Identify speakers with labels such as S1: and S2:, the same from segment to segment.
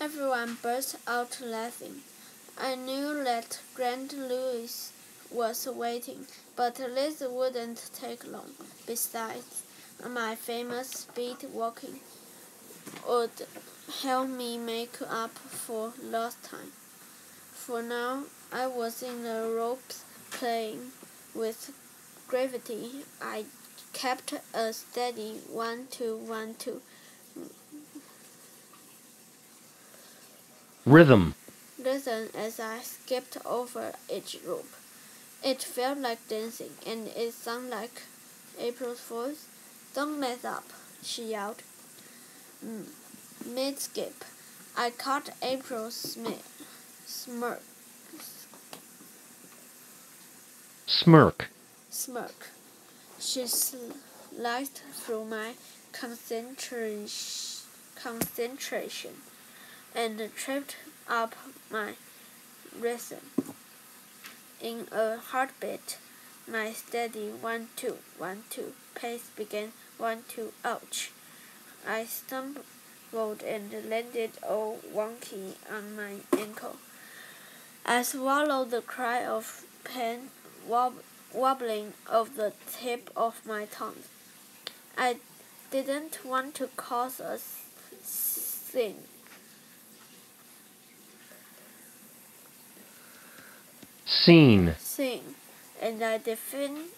S1: Everyone burst out laughing. I knew that Grand Louis was waiting, but this wouldn't take long. Besides, my famous speed walking would help me make up for lost time. For now, I was in the ropes playing with gravity. I kept a steady 1-2-1-2
S2: rhythm
S1: as I skipped over each rope. It felt like dancing, and it sounded like April's voice. "Don't mess up," she yelled. Mid-skip, I caught April's smirk. She sliced through my concentration and tripped up my rhythm. In a heartbeat, my steady 1-2-1-2 pace began 1-2, ouch. I stumbled and landed all wonky on my ankle. I swallowed the cry of pain wobbling off the tip of my tongue. I didn't want to cause a scene. And I definitely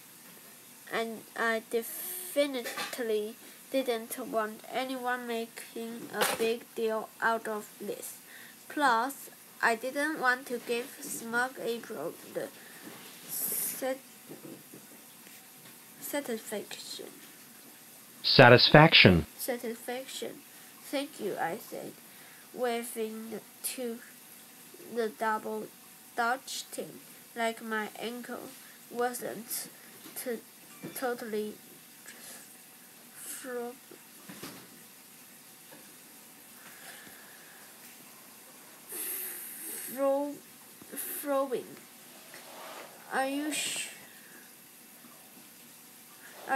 S1: didn't want anyone making a big deal out of this. Plus, I didn't want to give smug April the
S2: satisfaction.
S1: Thank you, I said, waving to the double Dutch team like my ankle wasn't totally throwing. Are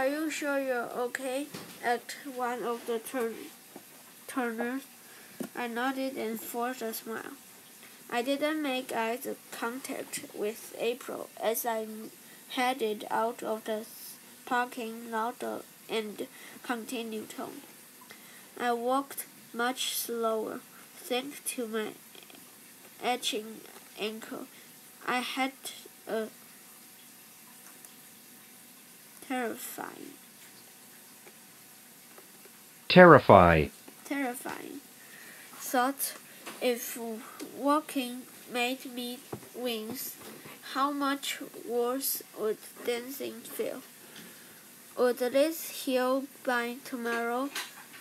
S1: you sure you're okay? Asked one of the turners. I nodded and forced a smile. I didn't make eye contact with April as I headed out of the parking lot and continued home. I walked much slower, thanks to my itching ankle. I had a terrifying thought. If walking made me wince, how much worse would dancing feel? Would this heal by tomorrow?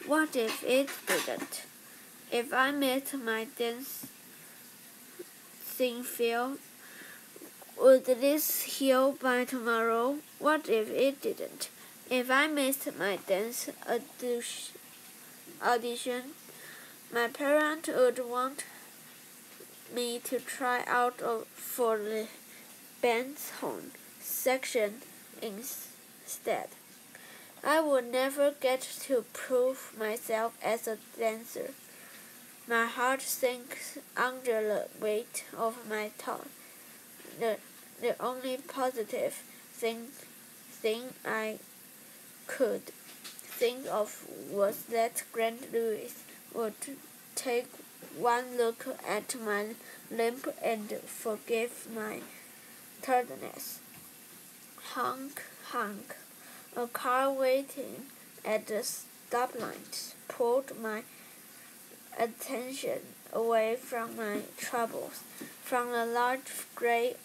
S1: What if it didn't? If I missed my dancing feel, would this heal by tomorrow? What if it didn't? If I missed my dance audition, my parents would want me to try out for the band's horn section instead. I would never get to prove myself as a dancer. My heart sank under the weight of my thought. The only positive thing I could think of was that Grand Louis would take one look at my limp and forgive my tardiness. Honk, honk. A car waiting at the stoplight pulled my attention away from my troubles, from the large gray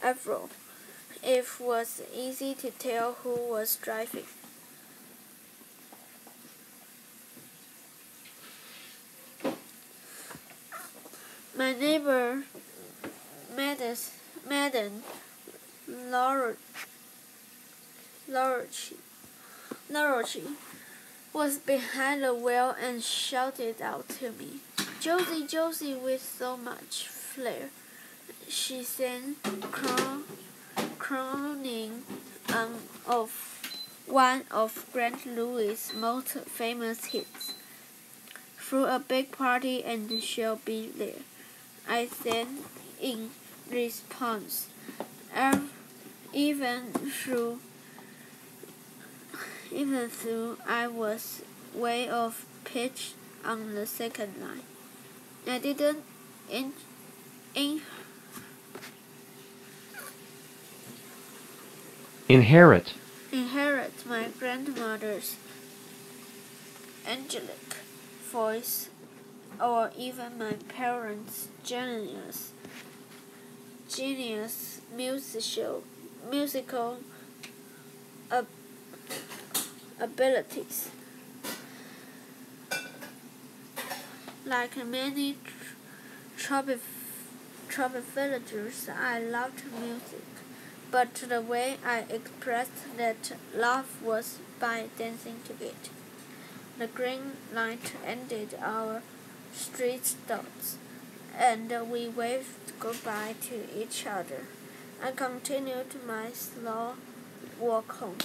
S1: Afro. It was easy to tell who was driving. My neighbor, Madam Larochi, was behind the wheel and shouted out to me, "Josie, Josie," with so much flair. She sang, crowning one of Grant Lewis's most famous hits. Through a big party and she'll be there, I said in response. Even though I was way off pitch on the second line, I didn't
S2: inherit
S1: my grandmother's angelic voice or even my parents' genius musical abilities. Like many troubled villagers, I loved music, but the way I expressed that love was by dancing to it. The green light ended our street stops, and we waved goodbye to each other. I continued my slow walk home.